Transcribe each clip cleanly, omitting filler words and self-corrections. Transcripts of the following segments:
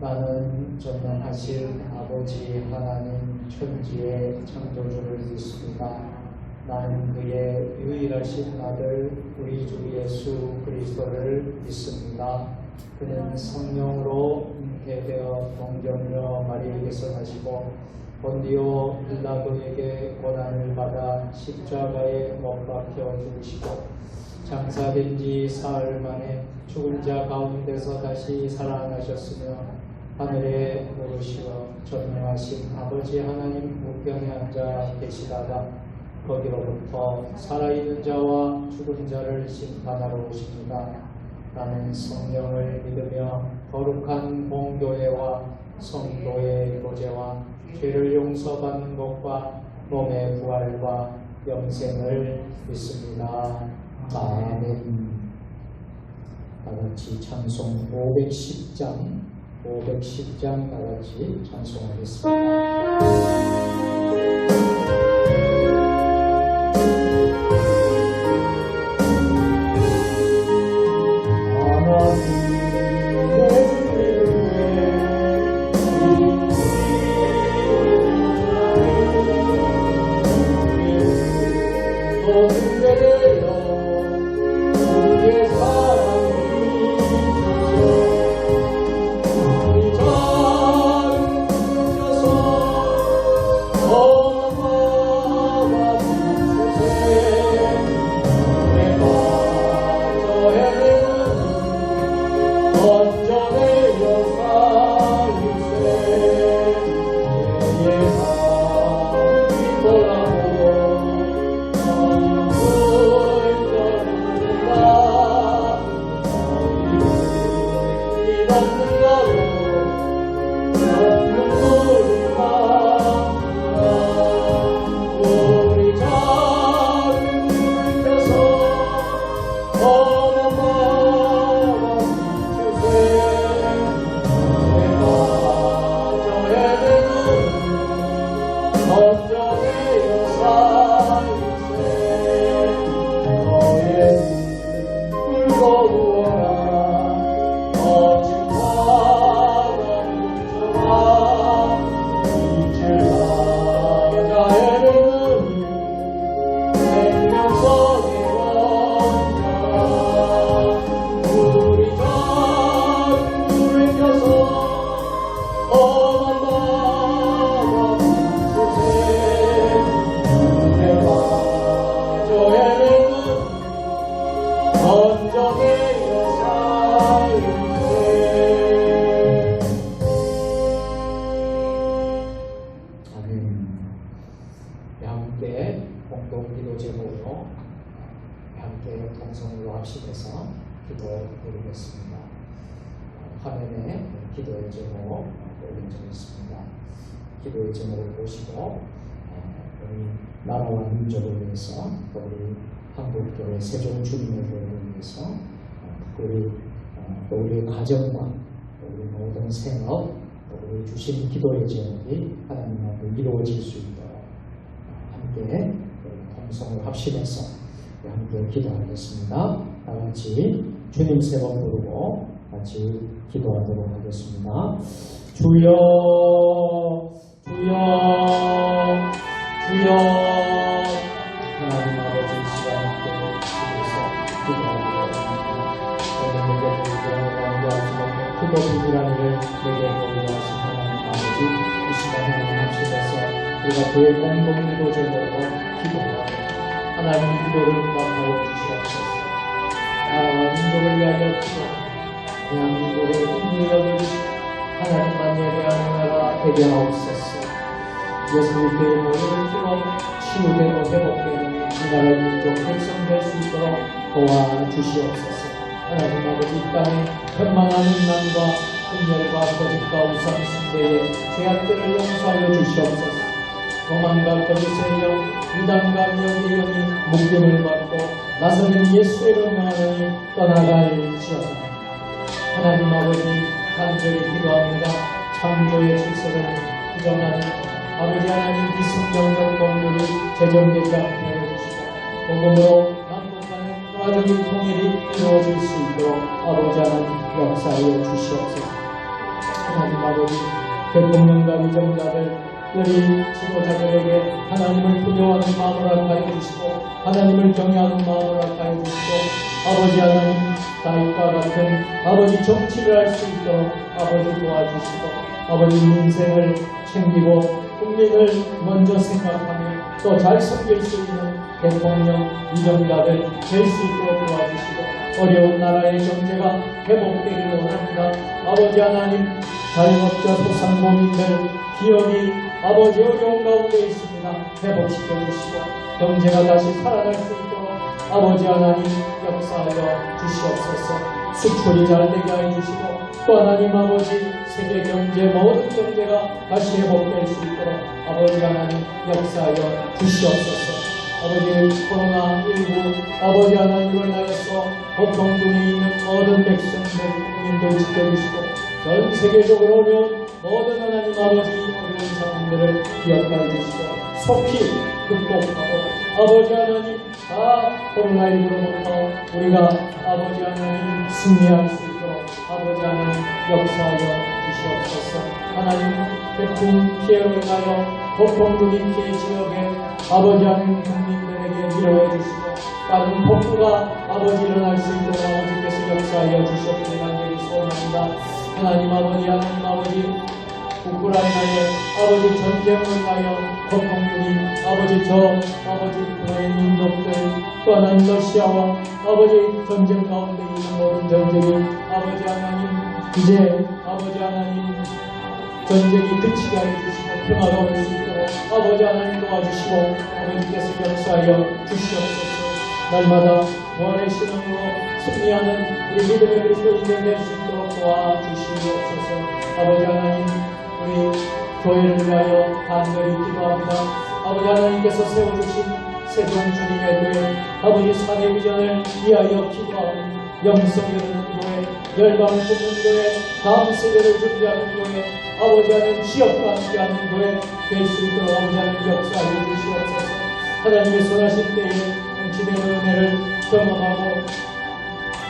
나는 전능하신 아버지 하나님 천지의 창조주를 믿습니다. 나는 그의 유일하신 아들 우리 주 예수 그리스도를 믿습니다. 그는 성령으로 잉태되어 동정녀 마리아에게서 나시고 본디오 빌라도에게 고난을 받아 십자가에 못 박혀 죽으시고 장사된 지 사흘 만에 죽은 자 가운데서 다시 살아나셨으며 하늘에 오르시어 전능하신 아버지 하나님 우편에 앉아 계시다가 거기로부터 살아있는 자와 죽은 자를 심판하러 오십니다. 나는 성령을 믿으며 거룩한 공교회와 성도의 교제와 죄를 용서받는 것과 몸의 부활과 영생을 믿습니다. 아멘. 다같이 찬송 510장 다같이 찬송하겠습니다. 화면에 기도의 제목 올려드리겠습니다. 기도의 제목을 보시고 우리 나라와 민족을 위해서 또 우리 한국교회 세종주님의 교회를 위해서 또 우리의 가정과 또 우리 모든 생업 또 우리 주신 기도의 제목이 하나님 앞에 이루어질 수 있도록 함께 통성을 합심해서 함께 기도하겠습니다. 다같이 주님 세 번 부르고 같이 기도하도록 하겠습니다. 주여 주여 주여. 하나님 아버지 시간 함께 주셔서 기도하도록 합니다. 오늘 내게 보이지 않는 크고 비밀한 일을 내게 보이게 하신 하나님 아버지, 이 시간 하나님 합심해서 우리가 그의 공동 기도 제목으로 기도하고 하나님 기도를 응답하여 주시옵소서. 나라와 민족을 위하여 기도하고 대한민국을 인도에 여겨주시고 하나님만 예배하는 나라 되게 하옵소서. 예수 그리스도의 모든 힘으로 치유되고 회복되는 이 나라 민족 백성될 수 있도록 도와주시옵소서. 하나님 아버지, 이 땅에 현망하는 난과 분열과 거짓과 우상 숭배의 죄악들을 용서하여 주시옵소서. 도망과 거짓의 영, 유단과 명의 영이 목숨을 받고 나서는 예수의 명하니 떠나갈지어다. 하나님 아버지, 간절히 기도합니다. 창조의 질서를 부정하는 아버지 하나님 기승전적 공격이 제정되지 않게 해주시고 복음으로 남북 간의 문화적인 통일이 이루어질 수 있도록 아버지 하나님 역사하여 주시옵소서. 하나님 아버지 대통령과 위정자들 지도자들에게 하나님을 두려워하는 마음을 허락하여 주시고 하나님을 경외하는 마음을 허락하여 주시고 아버지 하나님 다윗과 같은 아버지 정치를 할 수 있도록 아버지 도와주시고 아버지 민생을 챙기고 국민을 먼저 생각하며 또 잘 섬길 수 있는 대통령 위정자들 될 수 있도록 도와주시고 어려운 나라의 경제가 회복되기를 원합니다. 아버지 하나님 자영업자 소상공인들 기업이 아버지 어려운 가운데 있습니다. 회복시켜 주시고 경제가 다시 살아날 수 있도록 아버지 하나님 역사하여 주시옵소서. 수출이 잘 되게 하여 주시고 또 하나님 아버지 세계 경제 모든 경제가 다시 회복될 수 있도록 아버지 하나님 역사하여 주시옵소서. 아버지 코로나19 아버지 하나님을 인하여서 고통중에 있는 모든 백성들 국민들 지켜주시고 전 세계적으로 어려운 모든 하나님 아버지 어려운 상황들을 기억하여 주시고 속히 극복하고 아버지 하나님 다 코로나19로부터 우리가 아버지 하나님 승리할 수 있도록 아버지 하나님 역사하여 주시옵소서. 하나님 태풍 피해로 인하여 고통중인 피해 지역에 아버지 하나님 국민들에게 위로해 주시고 빠른 복구가 아버지 일어날 수 있도록 아버지께서 역사하여 주시옵기를 간절히 소원합니다. 하나님 아버지 우크라이나의 아버지 전쟁을 인하여 고통중인 아버지 우크라이나 민족들 또 하나님 러시아와 아버지 전쟁 가운데 있는 모든 전쟁이 아버지 하나님 이제 아버지 하나님 전쟁이 그치게 하여 주시고 평화가 올 수 있도록 아버지 하나님 도와주시고 아버지께서 역사하여 주시옵소서. 날마다 부활의 신앙으로 승리하는 우리 믿음의 그리스도인들 될 수 있도록 도와주시옵소서. 아버지 하나님 우리 교회를 위하여 간절히 기도합니다. 아버지 하나님께서 세워주신 세종 주님의 교회 아버지 사대 비전을 위하여 기도하고 영성 이루는 교회 열방을 돕는 교회 다음 세대를 준비하는 교회 아버지 하나님 지역과 함께하는 교회 될 수 있도록 아버지 하나님 역사하여 주시옵소서. 하나님의 선하신 때에 응치되는 은혜를 경험하고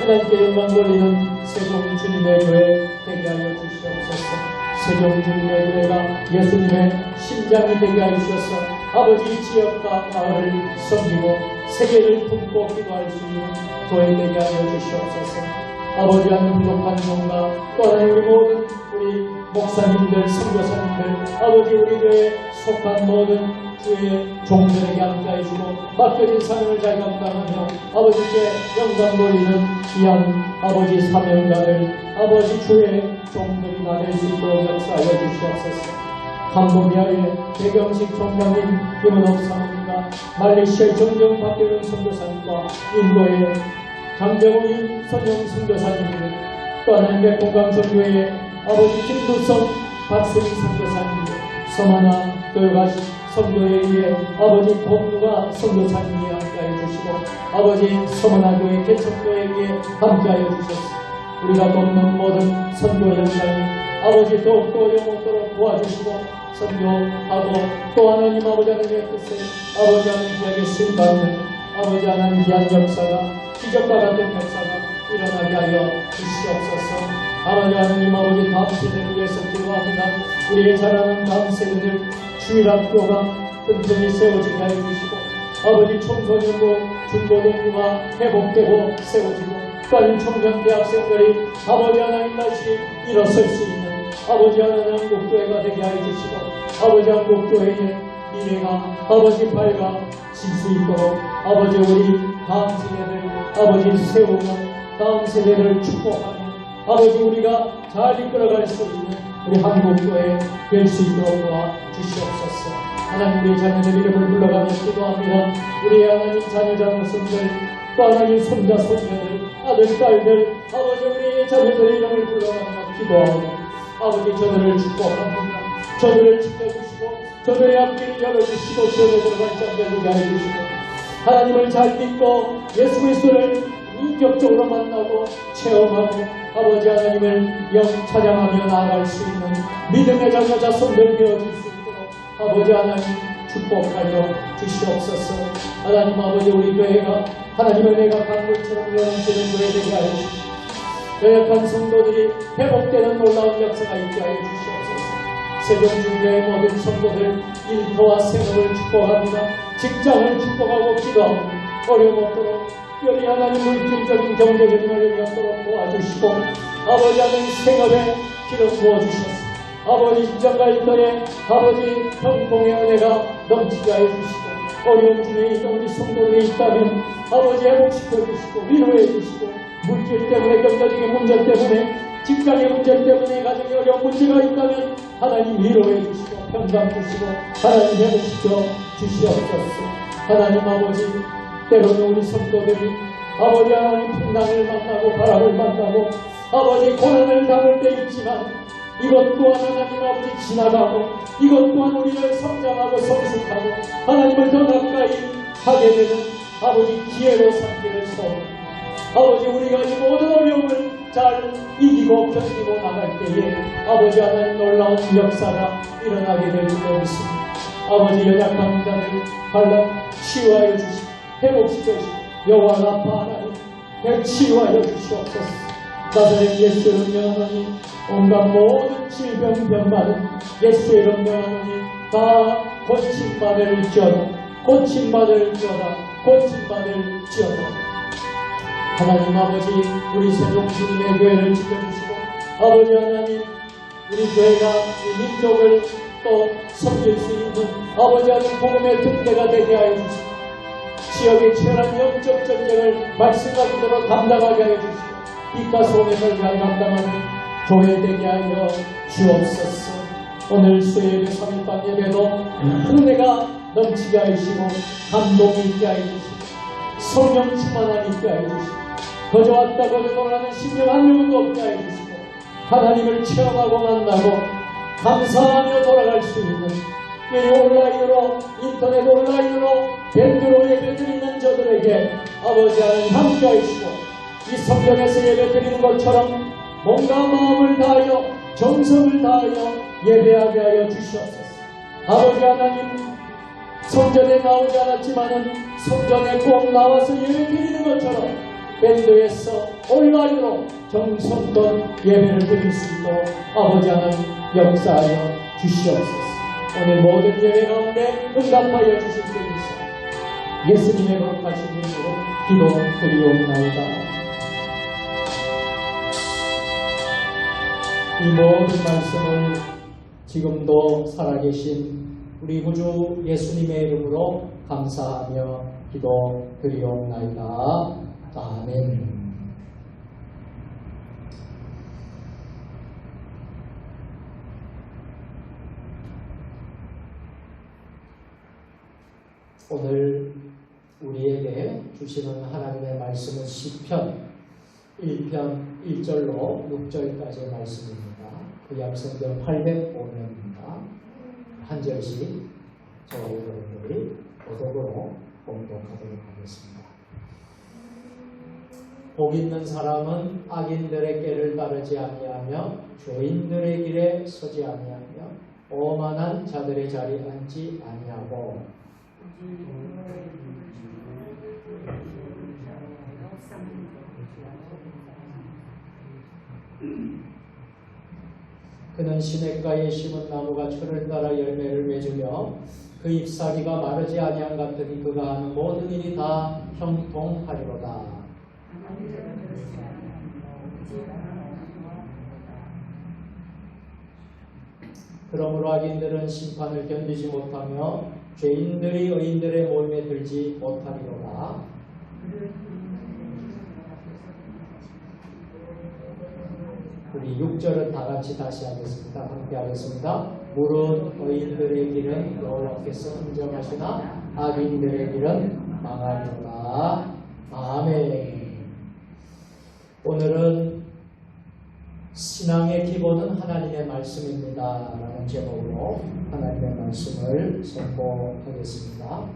하나님께 영광 돌리는 세종 주님의 교회 되게 하여 주시옵소서. 세종 주님의 교회가 예수님의 심장이 되게 하여 주셔서 아버지 지역과 마을을 섬기고 세계를 품고 기도할 수 있는 교회 되게 하여 주시옵소서. 아버지 하나님 부족한 종과 또 하나님 우리 모든 우리 목사님들 선교사님들 아버지 우리 교회에 속한 모든 주의 종들에게 함께해 주고 맡겨진 사명을 잘 감당하며 아버지께 영광 돌리는 귀한 아버지 사명자들 아버지 주의 종들이 다 될 수 있도록 역사하여 주시옵소서. 캄보디아의 배경식 총장님 김은옥 사모님과 말레이시아의 정정 박경영 선교사님과 인도의 강정호인 선영 선교사님들 또 하나님의 공감선교회의 아버지 김두성 박수민 선교사님 서마나 교회가신 선교회의 아버지 법무가 선교사님이 함께하여 주시고 아버지 서마나교회 개척교회에 함께하여 주셨습니다. 우리가 돕는 모든 선교 현장이 아버지 더욱더 영원토록 도와주시고 선교하고 또 하나님 아버지 하나님의 뜻에 아버지 하나님께 쓰임받는 아버지 하나님 귀한 역사가 기적과 같은 역사가 일어나게 하여 주시옵소서. 아버지 하나님 아버지 다음 세대를 위해서 기도합니다. 우리의 자라는 다음 세대들 주일학교가 튼튼히 세워지게 하여 주시고 아버지 청소년부 중고등부가 회복되고 세워지고 또한 청년대학생들이 아버지 하나님 다시 일어설 수 있는 아버지 하나님 한국교회가 되게 하여 주시고 아버지 한국교회의 미래가 아버지 밝아질 수 있도록 아버지 우리 다음 세대를 아버지 세우고 다음 세대를 축복하며 아버지 우리가 잘 이끌어갈 수 있는 우리 한국교회 될 수 있도록 도와주시옵소서. 하나님 우리 자녀들 이름을 불러가며 기도합니다. 우리의 하나님 자녀 자녀손들 또 하나님 손자 손녀들 아들 딸들 아버지 우리의 자녀들 이름을 불러가며 기도하고 아버지 저들을 축복합니다. 저들을 지켜주시고 저들의 앞길을 열어주시고 시험에 들어갈 장벽을 해주시고 하나님을 잘 믿고 예수 그리스도를 인격적으로 만나고 체험하고 아버지 하나님을 영 찬양하며 나아갈 수 있는 믿음의 자녀 자손들 되어질 수 있도록 아버지 하나님 축복하여 주시옵소서. 하나님 아버지 우리 교회가 하나님의 은혜가 강물처럼 넘치는 교회 되게 하여 주시옵소서. 연약한 성도들이 회복되는 놀라운 역사가 있게 하여 주시옵소서. 세종중교회 모든 성도들 일터와 생업을 축복합니다. 직장을 축복하고 기도합니다. 어려움 없도록 특별히 하나님 물질적인 경제적인 어려움이 없도록 도와주시고 아버지 하나님 생업에 기름 부어주셔서 아버지 직장과 일터에 아버지 형통의 은혜가 넘치게 하여 주시고 어려움 중에 있던 우리 성도들이 있다면 아버지 회복시켜주시고 위로해 주시고 물질 때문에 경제적인 문제 때문에 직장의 문제 때문에 가정에 어려운 문제가 있다면 하나님 위로해 주시고 평강 주시고 하나님 회복시켜 주시옵소서. 하나님 아버지 때로는 우리 성도들이 아버지 하나님 풍랑을 만나고 바람을 만나고 아버지 고난을 당할 때 있지만 이것 또한 하나님 아버지 지나가고 이것 또한 우리를 성장하고 성숙하고 하나님을 더 가까이 하게 되는 아버지 기회로 삼기를 소원합니다. 아버지 우리가 이 모든 어려움을 잘 이기고 견디고 나갈 때에 아버지 하나님 놀라운 역사가 일어나게 될 줄로 믿습니다. 아버지 연약한 자들 발라 치유하여 주시고 회복시켜 주시고 여호와 라파 하나님 치유하여 주시옵소서. 나사렛 예수의 이름 하나님 온갖 모든 질병 병마는 예수의 이름 하나님 다 고침받을지어다 고침받을지어다 고침받을지어다. 하나님 아버지 우리 세종주님의 교회를 지켜주시고 아버지 하나님 우리 교회가 이 민족을 또 섬길 수 있는 아버지 하나님 복음의 등대가 되게 하여 주시고 지역의 치열한 영적 전쟁을 말씀과 기도로 감당하게 하여 주시고 빛과 소금의 설교를 감당하는 교회 되게 하여 주옵소서. 오늘 수요예배 3일밤 예배도 은혜가 넘치게 하시고 감동이 있게 하여 주시고 성령 충만함이 있게 하여 주시고 거저 왔다 거저 돌아가는 심령 한 명도 없게 하여 주시고 하나님을 체험하고 만나고 감사하며 돌아갈 수 있는 이 온라인으로 인터넷 온라인으로 밴드로 예배드리는 저들에게 아버지 하나님 함께 하시고 이 성전에서 예배드리는 것처럼 몸과 마음을 다하여 정성을 다하여 예배하게 하여 주시옵소서. 아버지 하나님 성전에 나오지 않았지만은 성전에 꼭 나와서 예배드리는 것처럼 밴드에서 온라인으로 정성껏 예배를 드릴 수 있도록 아버지 하나님 역사하여 주시옵소서. 오늘 모든 예배 가운데 응답하여 주실 때이사 예수님의 거룩하신 이름으로 기도드리옵나이다. 이 모든 말씀을 지금도 살아계신 우리 구주 예수님의 이름으로 감사하며 기도드리옵나이다. 아멘. 오늘 우리에게 주시는 하나님의 말씀은 시편 1편 1절로 6절까지의 말씀입니다. 구약성경 805면입니다. 한 절씩 저와 여러분들이 고독으로 봉독하도록 하겠습니다. 복 있는 사람은 악인들의 길을 따르지 아니하며 죄인들의 길에 서지 아니하며 오만한 자들의 자리에 앉지 아니하고 그는 시냇가에 심은 나무가 철을 따라 열매를 맺으며 그 잎사귀가 마르지 아니한 같으니 그가 하는 모든 일이 다 형통하리로다. 그러므로 악인들은 심판을 견디지 못하며 죄인들이 의인들의 모임에 들지 못하리로다. 우리 6절은 다 같이 다시 하겠습니다. 함께 하겠습니다. 물은 의인들의 길은 여호와께서 인정하시나 악인들의 길은 망하리로다. 아멘. 오늘은 신앙의 기본은 하나님의 말씀입니다 라는 제목으로 하나님의 말씀을 선포하겠습니다.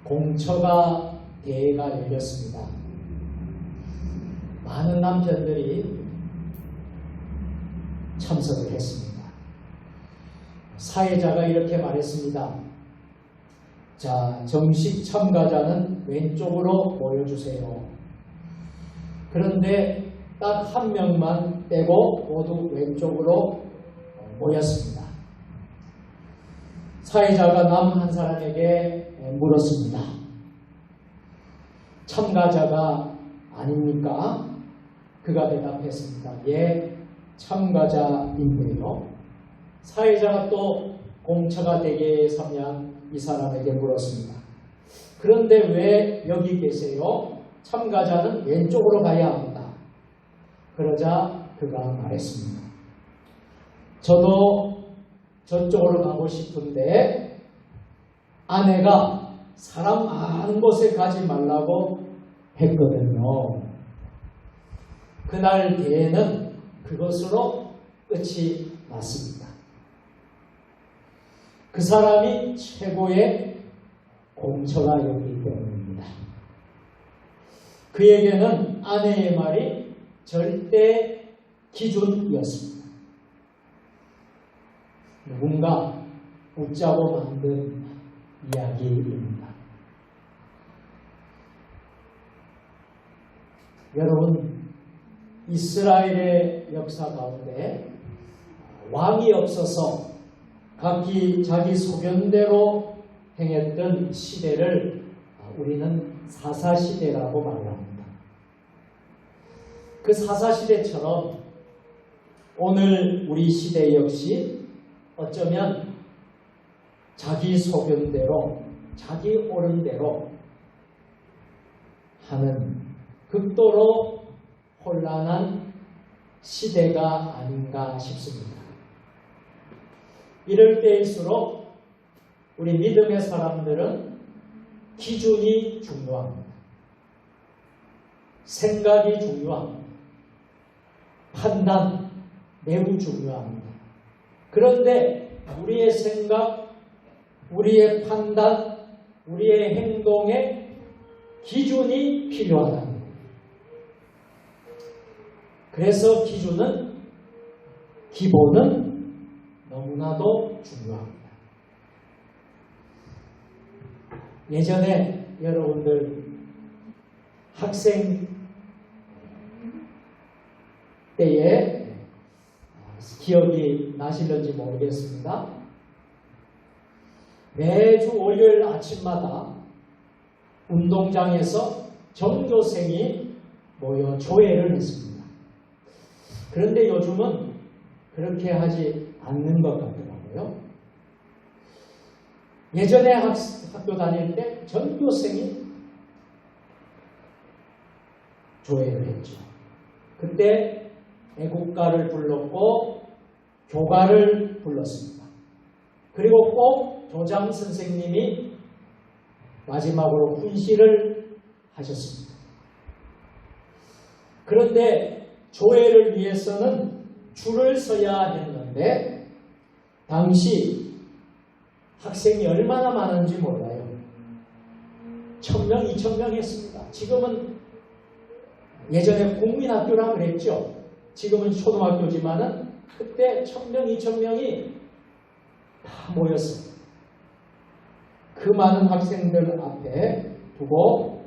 공처가 대회가 열렸습니다. 많은 남편들이 참석을 했습니다. 사회자가 이렇게 말했습니다. 자, 정식 참가자는 왼쪽으로 모여주세요. 그런데 딱 한 명만 빼고 모두 왼쪽으로 모였습니다. 사회자가 남 한 사람에게 물었습니다. 참가자가 아닙니까? 그가 대답했습니다. 예, 참가자인데요. 사회자가 또 공처가 되게 삼냐 이 사람에게 물었습니다. 그런데 왜 여기 계세요? 참가자는 왼쪽으로 가야 합니다. 그러자 그가 말했습니다. 저도 저쪽으로 가고 싶은데 아내가 사람 많은 곳에 가지 말라고 했거든요. 그날 대회는 그것으로 끝이 났습니다. 그 사람이 최고의 공처가였기 때문입니다. 그에게는 아내의 말이 절대 기준이었습니다. 누군가 웃자고 만든 이야기입니다. 여러분, 이스라엘의 역사 가운데 왕이 없어서 각기 자기 소견대로 행했던 시대를 우리는 사사시대라고 말합니다. 그 사사시대처럼 오늘 우리 시대 역시 어쩌면 자기 소견대로 자기 옳은대로 하는 극도로 혼란한 시대가 아닌가 싶습니다. 이럴 때일수록 우리 믿음의 사람들은 기준이 중요합니다. 생각이 중요합니다. 판단 매우 중요합니다. 그런데 우리의 생각, 우리의 판단, 우리의 행동에 기준이 필요하다. 그래서 기본은 너무나도 중요합니다. 예전에 여러분들 학생 때에 기억이 나실는지 모르겠습니다. 매주 월요일 아침마다 운동장에서 전교생이 모여 조회를 했습니다. 그런데 요즘은 그렇게 하지 않는 것 같더라고요. 예전에 학교 다닐 때 전교생이 조회를 했죠. 그때 애국가를 불렀고 교가를 불렀습니다. 그리고 꼭 교장 선생님이 마지막으로 훈시를 하셨습니다. 그런데 조회를 위해서는 줄을 서야 했는데 당시 학생이 얼마나 많은지 몰라요. 1000명, 2000명 했습니다. 지금은 예전에 국민학교라 그랬죠. 지금은 초등학교지만은 그때 1000명, 2000명이 다 모였어요. 그 많은 학생들 앞에 두고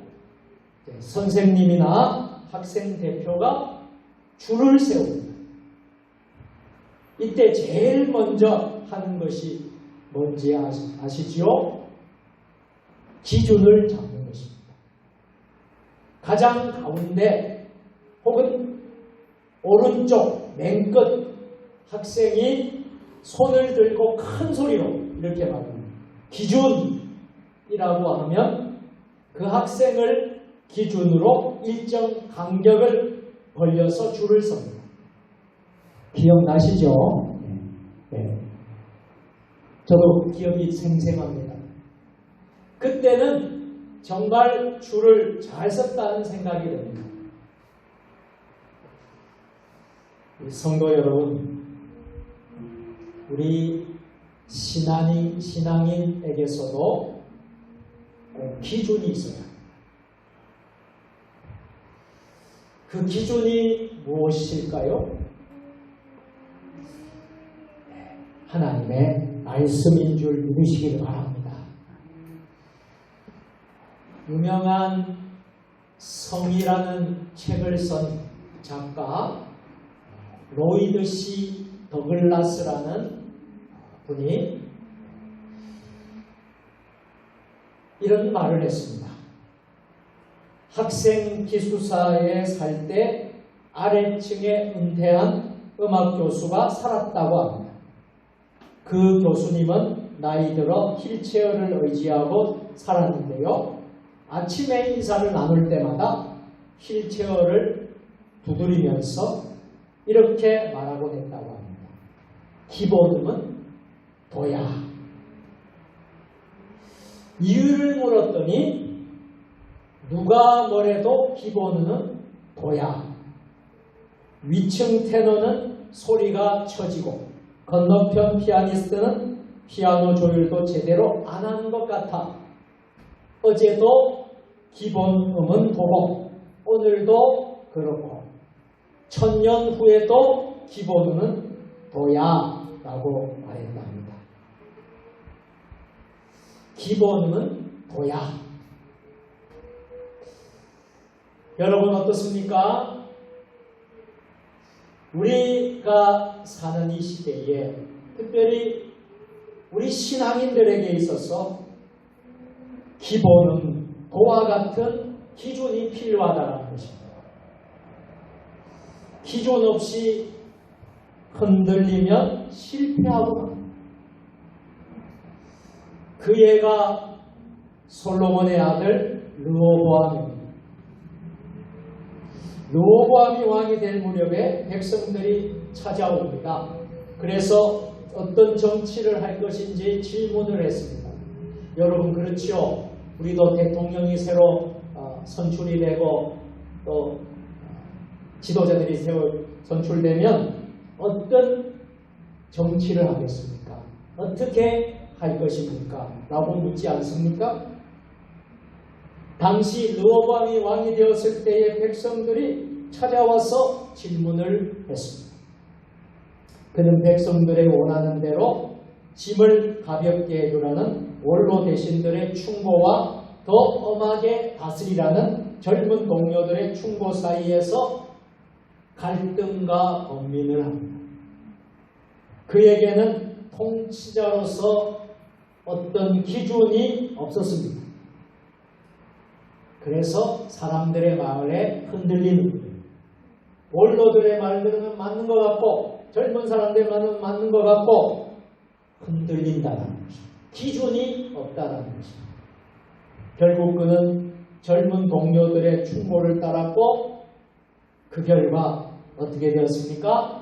선생님이나 학생 대표가 줄을 세웁니다. 이때 제일 먼저 하는 것이 뭔지 아시지요? 기준을 잡는 것입니다. 가장 가운데 혹은 오른쪽 맨 끝 학생이 손을 들고 큰 소리로 이렇게 말합니다. 기준이라고 하면 그 학생을 기준으로 일정 간격을 벌려서 줄을 섭니다. 기억나시죠? 네. 저도 기억이 생생합니다. 그때는 정말 줄을 잘 섰다는 생각이 듭니다. 성도 여러분, 우리 신앙인에게서도 꼭 기준이 있어요. 그 기준이 무엇일까요? 하나님의 말씀인 줄 믿으시기를 바랍니다. 유명한 성이라는 책을 쓴 작가 로이드 C. 더글라스라는 분이 이런 말을 했습니다. 학생 기숙사에 살 때 아래층에 은퇴한 음악 교수가 살았다고 합니다. 그 교수님은 나이 들어 휠체어를 의지하고 살았는데요. 아침에 인사를 나눌 때마다 휠체어를 두드리면서 이렇게 말하곤 했다고 합니다. 기본음은 도야. 이유를 물었더니 누가 뭐래도 기본음은 도야. 위층 테너는 소리가 처지고 건너편 피아니스트는 피아노 조율도 제대로 안 하는 것 같아. 어제도 기본음은 도고 오늘도 그렇고 1000년 후에도 기본음은 도야 라고 말했답니다. 기본음은 도야. 여러분 어떻습니까? 우리가 사는 이 시대에 특별히 우리 신앙인들에게 있어서 기본음, 도와 같은 기준이 필요하다는 것입니다. 기준 없이 흔들리면 실패하고 맙니다. 그 예가 솔로몬의 아들 르호보암입니다. 르호보암이 왕이 될 무렵에 백성들이 찾아옵니다. 그래서 어떤 정치를 할 것인지 질문을 했습니다. 여러분 그렇죠? 우리도 대통령이 새로 선출이 되고 또 지도자들이 새로 선출되면 어떤 정치를 하겠습니까? 어떻게 할 것입니까? 라고 묻지 않습니까? 당시 르호보암이 왕이 되었을 때의 백성들이 찾아와서 질문을 했습니다. 그는 백성들의 원하는 대로 짐을 가볍게 해주라는 원로 대신들의 충고와 더 엄하게 다스리라는 젊은 동료들의 충고 사이에서 갈등과 범민을 합니다. 그에게는 통치자로서 어떤 기준이 없었습니다. 그래서 사람들의 마음에 흔들리는 거예요. 원로들의 말들은 맞는 것 같고 젊은 사람들의 말은 맞는 것 같고 흔들린다는 것입니다. 기준이 없다는 것입니다. 결국 그는 젊은 동료들의 충고를 따랐고 그 결과 어떻게 되었습니까?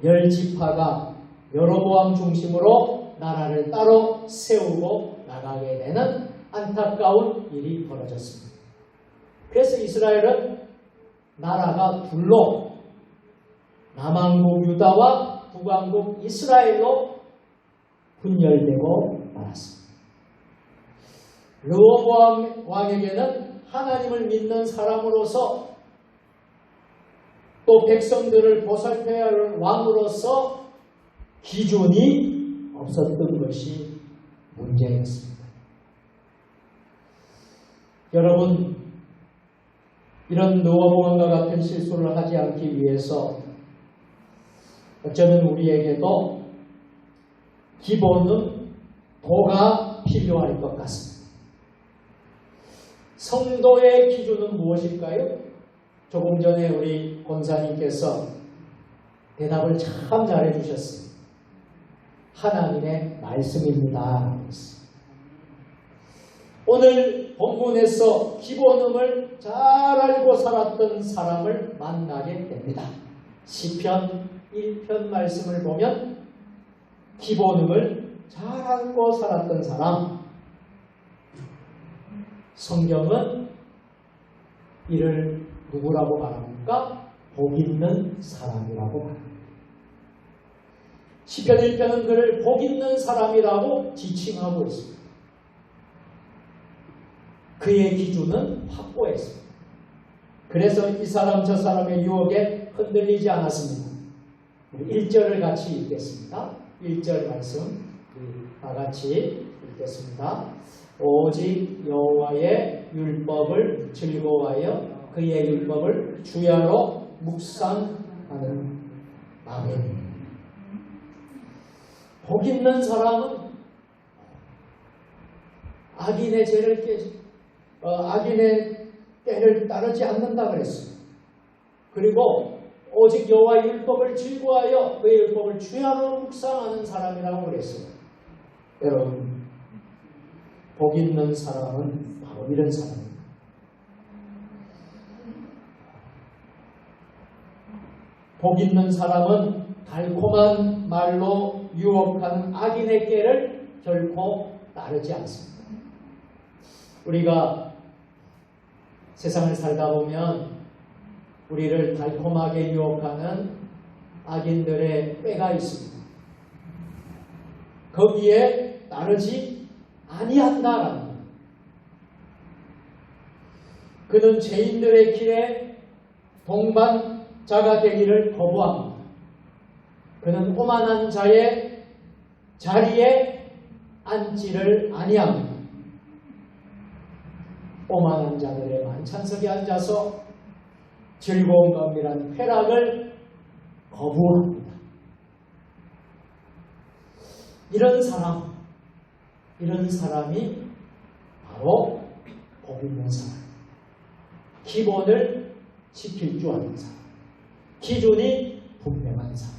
10지파가 여로보암 중심으로 나라를 따로 세우고 나가게 되는 안타까운 일이 벌어졌습니다. 그래서 이스라엘은 나라가 둘로 남왕국 유다와 북왕국 이스라엘로 분열되고 말았습니다. 르호보암 왕에게는 하나님을 믿는 사람으로서 또 백성들을 보살펴야 할 왕으로서 기준이 없었던 것이 문제였습니다. 여러분, 이런 르호보암과 같은 실수를 하지 않기 위해서 어쩌면 우리에게도 기본은 도가 필요할 것 같습니다. 성도의 기준은 무엇일까요? 조금 전에 우리 권사님께서 대답을 참 잘해 주셨어요. 하나님의 말씀입니다. 오늘 본문에서 기본음을 잘 알고 살았던 사람을 만나게 됩니다. 시편 1편 말씀을 보면 기본음을 잘 알고 살았던 사람, 성경은 이를 누구라고 말합니까? 복 있는 사람이라고 말합니다. 시편 1편은 그를 복 있는 사람이라고 지칭하고 있습니다. 그의 기준은 확고했습니다. 그래서 이 사람 저 사람의 유혹에 흔들리지 않았습니다. 1절을 같이 읽겠습니다. 1절 말씀 다 같이 읽겠습니다. 오직 여호와의 율법을 즐거워하여 그의 율법을 주야로 묵상하는. 아멘. 복 있는 사람은 악인의 죄를 악인의 때를 따르지 않는다 그랬어요. 그리고 오직 여호와의 율법을 즐거워하여 그의 율법을 주야로 묵상하는 사람이라고 그랬어요. 여러분, 복 있는 사람은 바로 이런 사람입니다. 복 있는 사람은 달콤한 말로 유혹하는 악인의 꾀를 결코 따르지 않습니다. 우리가 세상을 살다 보면 우리를 달콤하게 유혹하는 악인들의 꾀가 있습니다. 거기에 따르지 아니한다라는 것. 그는 죄인들의 길에 동반자가 되기를 거부합니다. 그는 오만한 자의 자리에 앉지를 아니합니다. 오만한 자들의 만찬석에 앉아서 즐거운 감이란 쾌락을 거부합니다. 이런 사람이 바로 복 있는 사람, 기본을 지킬 줄 아는 사람, 기준이 분명한 사람,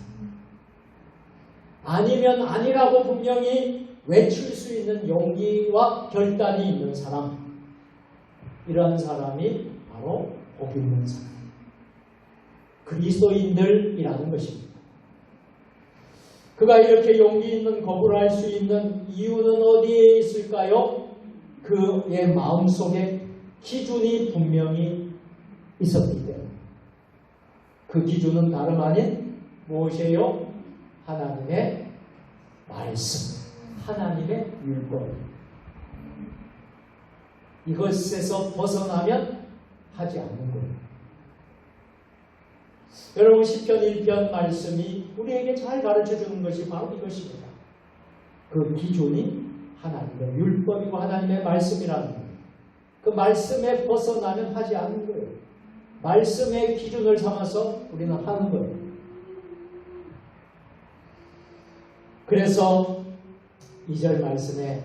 아니면 아니라고 분명히 외칠 수 있는 용기와 결단이 있는 사람, 이러한 사람이 바로 복 있는 사람, 그리스도인들이라는 것입니다. 그가 이렇게 용기 있는 거부를 할 수 있는 이유는 어디에 있을까요? 그의 마음속에 기준이 분명히 있었기 때문에. 그 기준은 다름 아닌 무엇이에요? 하나님의 말씀, 하나님의 율법. 이것에서 벗어나면 하지 않는 거예요. 여러분, 시편 1편 말씀이 우리에게 잘 가르쳐주는 것이 바로 이것입니다. 그 기준이 하나님의 율법이고 하나님의 말씀이라는 거예요. 그 말씀에 벗어나면 하지 않는 거예요. 말씀의 기준을 삼아서 우리는 하는 거예요. 그래서 2절 말씀에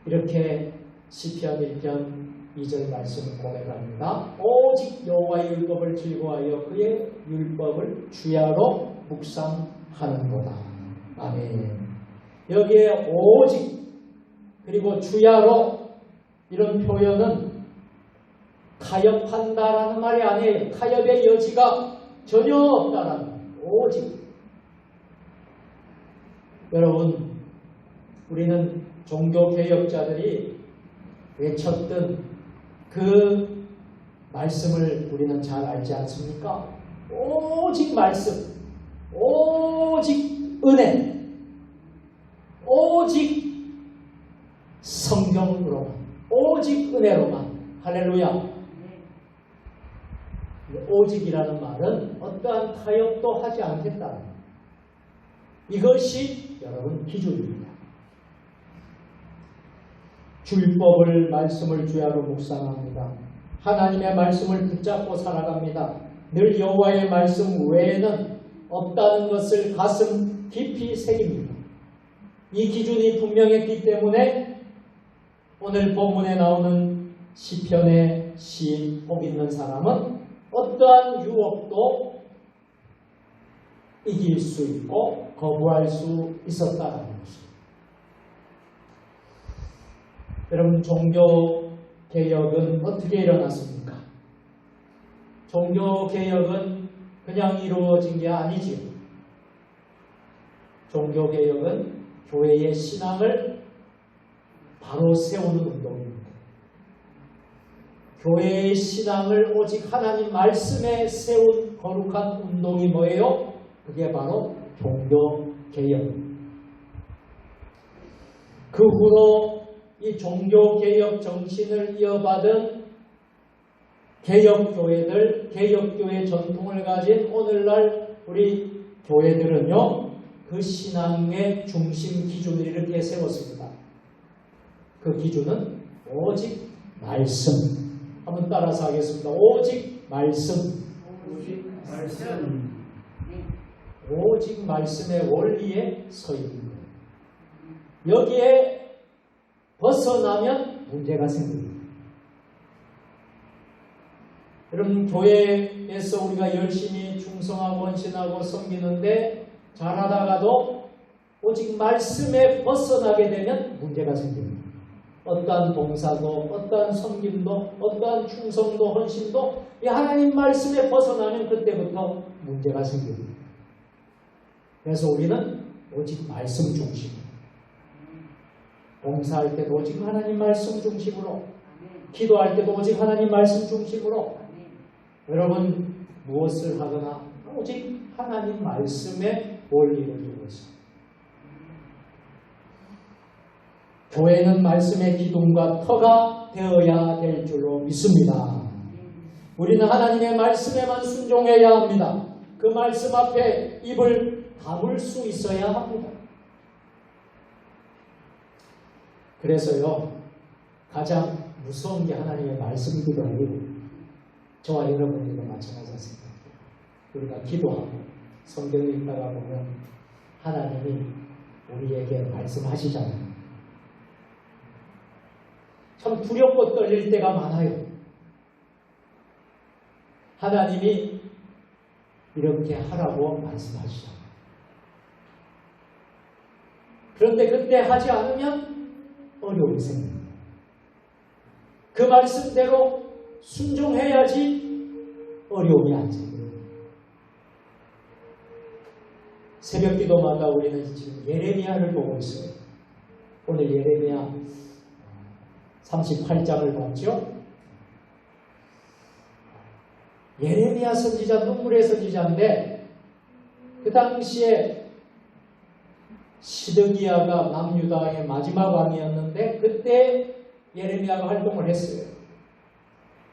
이렇게 시편 1편 2절 말씀을 고백합니다. 오직 여호와의 율법을 즐거워하여 그의 율법을 주야로 묵상하는도다. 아멘. 여기에 오직 그리고 주야로 이런 표현은 타협한다라는 말이 아니에요. 타협의 여지가 전혀 없다라는 거예요. 오직. 여러분, 우리는 종교개혁자들이 외쳤던 그 말씀을 우리는 잘 알지 않습니까? 오직 말씀, 오직 은혜, 오직 성경으로만, 오직 은혜로만. 할렐루야. 오직이라는 말은 어떠한 타협도 하지 않겠다. 이것이 여러분 기준입니다. 율법을 말씀을 주야로 묵상합니다. 하나님의 말씀을 붙잡고 살아갑니다. 늘 여호와의 말씀 외에는 없다는 것을 가슴 깊이 새깁니다. 이 기준이 분명했기 때문에 오늘 본문에 나오는 시편의 시인 복 있는 사람은 어떠한 유혹도 이길 수 있고 거부할 수 있었다는 것입니다. 여러분, 종교개혁은 어떻게 일어났습니까? 종교개혁은 그냥 이루어진 게 아니지요. 종교개혁은 교회의 신앙을 바로 세우는 운동입니다. 교회의 신앙을 오직 하나님 말씀에 세운 거룩한 운동이 뭐예요? 그게 바로 종교개혁입니다. 그 후로 이 종교개혁 정신을 이어받은 개혁교회들, 개혁교회 전통을 가진 오늘날 우리 교회들은요, 그 신앙의 중심 기준을 이렇게 세웠습니다. 그 기준은 오직 말씀. 한번 따라서 하겠습니다. 오직 말씀. 오직 말씀. 오직 말씀의 원리에 서 있는 거예요. 여기에 벗어나면 문제가 생깁니다. 여러분, 교회에서 우리가 열심히 충성하고 헌신하고 섬기는데 잘하다가도 오직 말씀에 벗어나게 되면 문제가 생깁니다. 어떠한 봉사도, 어떠한 섬김도, 어떠한 충성도, 헌신도 이 하나님 말씀에 벗어나면 그때부터 문제가 생깁니다. 그래서 우리는 오직 말씀 중심, 봉사할 때도 오직 하나님 말씀 중심으로, 기도할 때도 오직 하나님 말씀 중심으로, 여러분 무엇을 하거나 오직 하나님 말씀의 원리를 두고 있습니다. 교회는 말씀의 기둥과 터가 되어야 될 줄로 믿습니다. 우리는 하나님의 말씀에만 순종해야 합니다. 그 말씀 앞에 입을 다물 수 있어야 합니다. 그래서요, 가장 무서운 게 하나님의 말씀이기도 하고 저와 여러분들도 마찬가지 않습니까? 우리가 기도하고 성경을 읽다가 보면 하나님이 우리에게 말씀하시잖아요. 참 두렵고 떨릴 때가 많아요. 하나님이 이렇게 하라고 말씀하시잖아요. 그런데 그때 하지 않으면 어려움이 생깁니다. 그 말씀대로 순종해야지 어려움이 안 생겨요. 새벽 기도마다 우리는 지금 예레미야를 보고 있어요. 오늘 예레미야 38장을 봤죠? 예레미야 선지자, 눈물의 선지자인데 그 당시에 시드기야가 남유다의 마지막 왕이었는데 그때 예레미야가 활동을 했어요.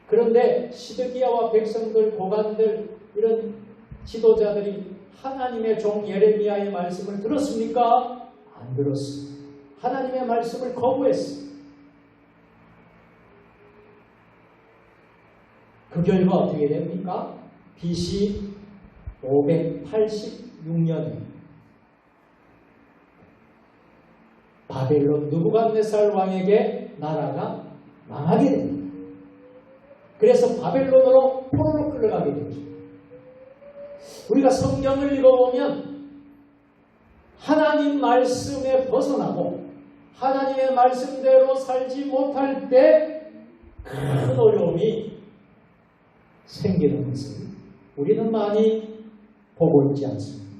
그런데 시드기야와 백성들, 고관들, 이런 지도자들이 하나님의 종 예레미야의 말씀을 들었습니까? 안 들었어요. 하나님의 말씀을 거부했어요. 그 결과 어떻게 됩니까? BC 586년에 바벨론 느부갓네살 왕에게 나라가 망하게 됩니다. 그래서 바벨론으로 포로로 끌려가게 되죠. 우리가 성경을 읽어보면 하나님 말씀에 벗어나고 하나님의 말씀대로 살지 못할 때 큰 어려움이 생기는 것을 우리는 많이 보고 있지 않습니다.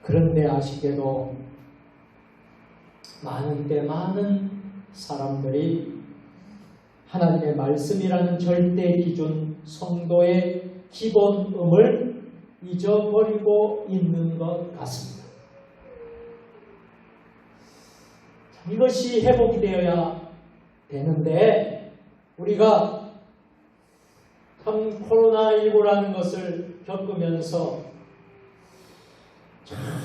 그런데 아쉽게도 많은 때 많은 사람들이 하나님의 말씀이라는 절대 기준, 성도의 기본음을 잊어버리고 있는 것 같습니다. 이것이 회복이 되어야 되는데 우리가 참 코로나19라는 것을 겪으면서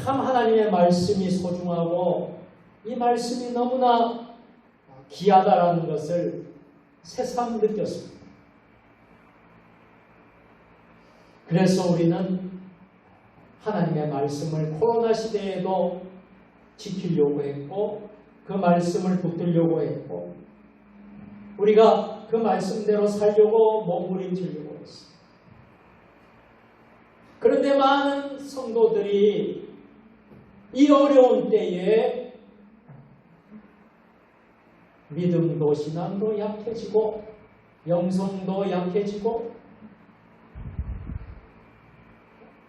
참 하나님의 말씀이 소중하고 이 말씀이 너무나 귀하다라는 것을 새삼 느꼈습니다. 그래서 우리는 하나님의 말씀을 코로나 시대에도 지키려고 했고 그 말씀을 붙들려고 했고 우리가 그 말씀대로 살려고 몸부림치려고 했습니다. 그런데 많은 성도들이 이 어려운 때에 믿음도 신앙도 약해지고 영성도 약해지고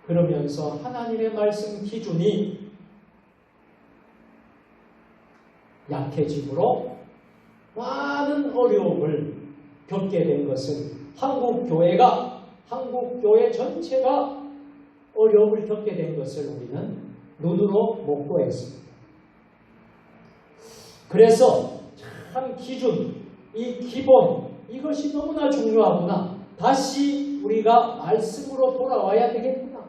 그러면서 하나님의 말씀 기준이 약해지므로 많은 어려움을 겪게 된 것을 한국 교회 전체가 어려움을 겪게 된 것을 우리는 눈으로 목도했습니다. 그래서 참 기준, 이 기본, 이것이 너무나 중요하구나. 다시 우리가 말씀으로 돌아와야 되겠구나.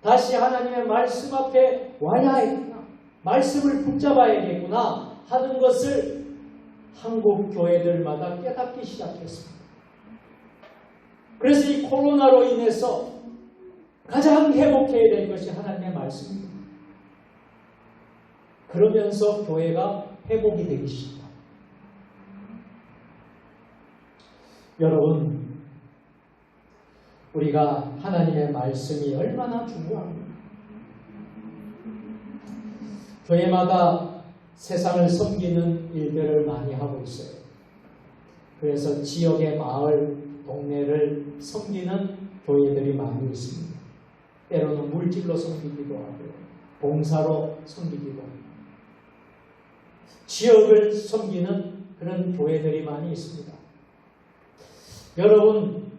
다시 하나님의 말씀 앞에 와야 하겠구나. 말씀을 붙잡아야겠구나 하는 것을 한국 교회들마다 깨닫기 시작했습니다. 그래서 이 코로나로 인해서 가장 회복해야 될 것이 하나님의 말씀입니다. 그러면서 교회가 회복이 되기 시작합니다. 여러분, 우리가 하나님의 말씀이 얼마나 중요합니까? 교회마다 세상을 섬기는 일들을 많이 하고 있어요. 그래서 지역의 마을, 동네를 섬기는 교회들이 많이 있습니다. 때로는 물질로 섬기기도 하고요. 봉사로 섬기기도 하고 지역을 섬기는 그런 교회들이 많이 있습니다. 여러분,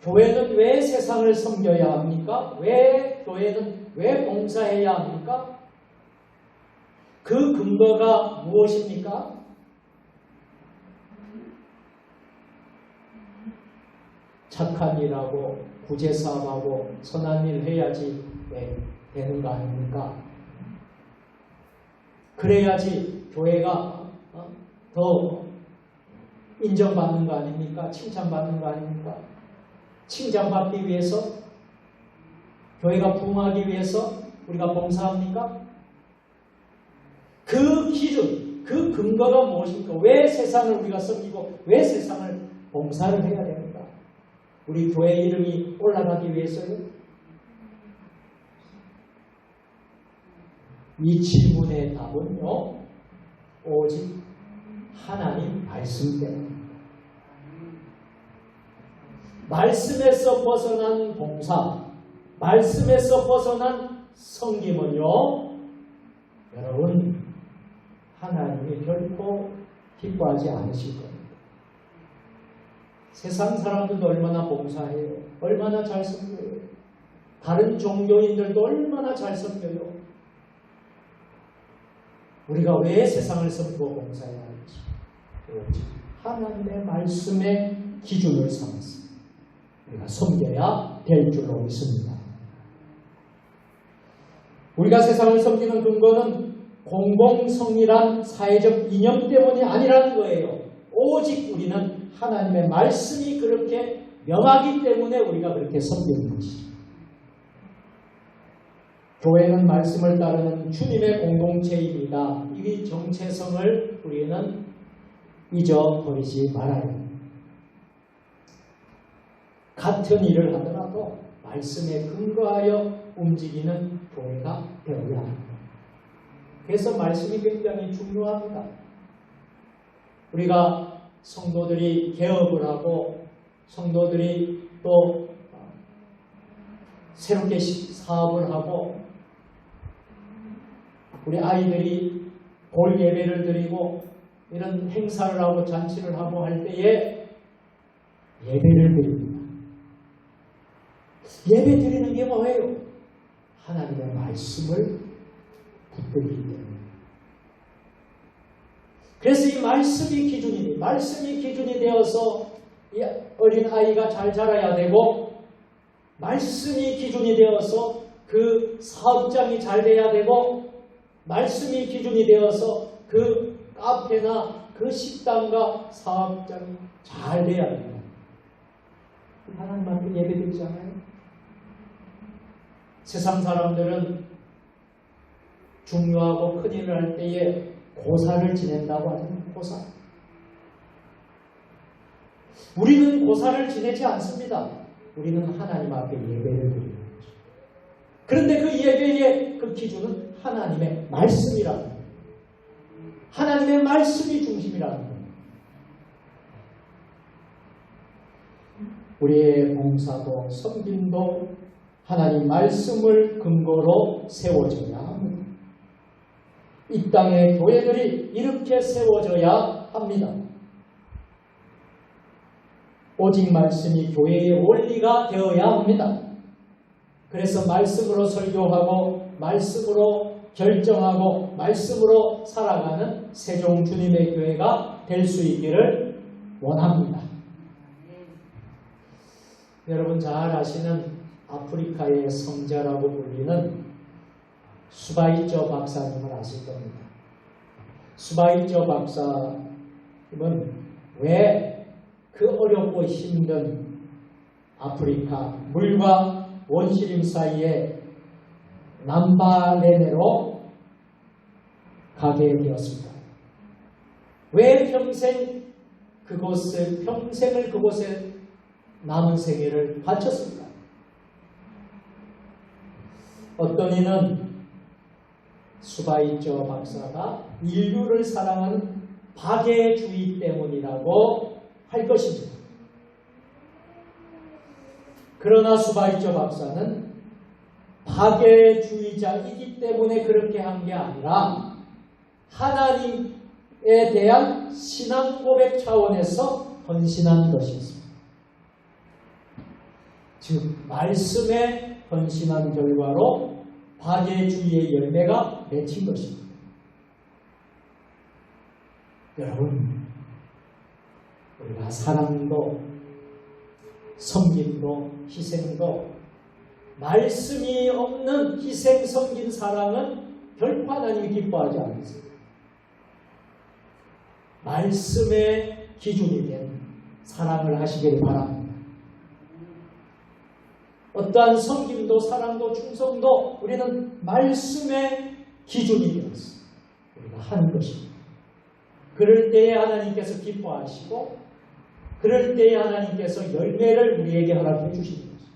교회는 왜 세상을 섬겨야 합니까? 왜 교회는 왜 봉사해야 합니까? 그 근거가 무엇입니까? 착한 일하고 구제사업하고 선한 일 해야지 되는 거 아닙니까? 그래야지 교회가 더 인정받는 거 아닙니까? 칭찬받는 거 아닙니까? 칭찬받기 위해서, 교회가 부흥하기 위해서 우리가 봉사합니까? 그 기준, 그 근거가 무엇입니까? 왜 세상을 우리가 섬기고 왜 세상을 봉사를 해야 됩니까? 우리 교회 이름이 올라가기 위해서요? 이 질문의 답은요, 오직 하나님 말씀 때문입니다. 말씀에서 벗어난 봉사, 말씀에서 벗어난 섬김은요, 여러분, 하나님이 결코 기뻐하지 않으실 겁니다. 세상 사람들도 얼마나 봉사해요. 얼마나 잘 섬겨요. 다른 종교인들도 얼마나 잘 섬겨요. 우리가 왜 세상을 섬기고 봉사해야 할지 오직 하나님의 말씀의 기준을 삼아서 우리가 섬겨야 될 줄로 믿습니다. 우리가 세상을 섬기는 근거는 공공성이란 사회적 이념 때문이 아니라는 거예요. 오직 우리는 하나님의 말씀이 그렇게 명하기 때문에 우리가 그렇게 섬기는 것이죠. 교회는 말씀을 따르는 주님의 공동체입니다. 이 정체성을 우리는 잊어버리지 말아야 합니다. 같은 일을 하더라도 말씀에 근거하여 움직이는 교회가 되어야 합니다. 그래서 말씀이 굉장히 중요합니다. 우리가 성도들이 개업을 하고 성도들이 또 새롭게 사업을 하고 우리 아이들이 볼 예배를 드리고 이런 행사를 하고 잔치를 하고 할 때에 예배를 드립니다. 예배 드리는 게 뭐예요? 하나님의 말씀을 붙들기 때문에. 그래서 이 말씀이 기준이니, 말씀이 기준이 되어서 이 어린 아이가 잘 자라야 되고, 말씀이 기준이 되어서 그 사업장이 잘 돼야 되고, 말씀이 기준이 되어서 그 카페나 그 식당과 사업장이 잘 돼야 됩니다. 하나님한테 예배드리잖아요. 세상 사람들은 중요하고 큰 일을 할 때에 고사를 지낸다고 하잖아요. 고사. 우리는 고사를 지내지 않습니다. 우리는 하나님 앞에 예배를 드리는 거죠. 그런데 그 예배의 그 기준은 하나님의 말씀이라는 거예요. 하나님의 말씀이 중심이라는 거예요. 우리의 봉사도 섬김도 하나님 말씀을 근거로 세워져야 합니다. 이 땅의 교회들이 이렇게 세워져야 합니다. 오직 말씀이 교회의 원리가 되어야 합니다. 그래서 말씀으로 설교하고 말씀으로 결정하고 말씀으로 살아가는 세종 주님의 교회가 될 수 있기를 원합니다. 여러분 잘 아시는 아프리카의 성자라고 불리는 수바이저 박사님을 아실 겁니다. 수바이저 박사님은 왜 그 어렵고 힘든 아프리카 물과 원시림 사이에 남바레네로 가게 되었습니다. 왜 평생을 그곳에 남은 생애를 바쳤습니다. 어떤 이는 수바이저 박사가 인류를 사랑하는 박애주의 때문이라고 할 것입니다. 그러나 수바이저 박사는 박애주의자이기 때문에 그렇게 한 게 아니라 하나님에 대한 신앙 고백 차원에서 헌신한 것이었습니다. 즉 말씀에 헌신한 결과로 박애주의의 열매가 맺힌 것입니다. 여러분, 우리가 사랑도 섬김도 희생도 말씀이 없는 희생 섬긴 사랑은 결코 하나님이 기뻐하지 않습니다. 말씀의 기준이 된 사랑을 하시길 바랍니다. 어떠한 섬김도 사랑도 충성도 우리는 말씀의 기준이 되었습니다. 우리가 하는 것입니다. 그럴 때에 하나님께서 기뻐하시고 그럴 때에 하나님께서 열매를 우리에게 허락해 주시는 것입니다.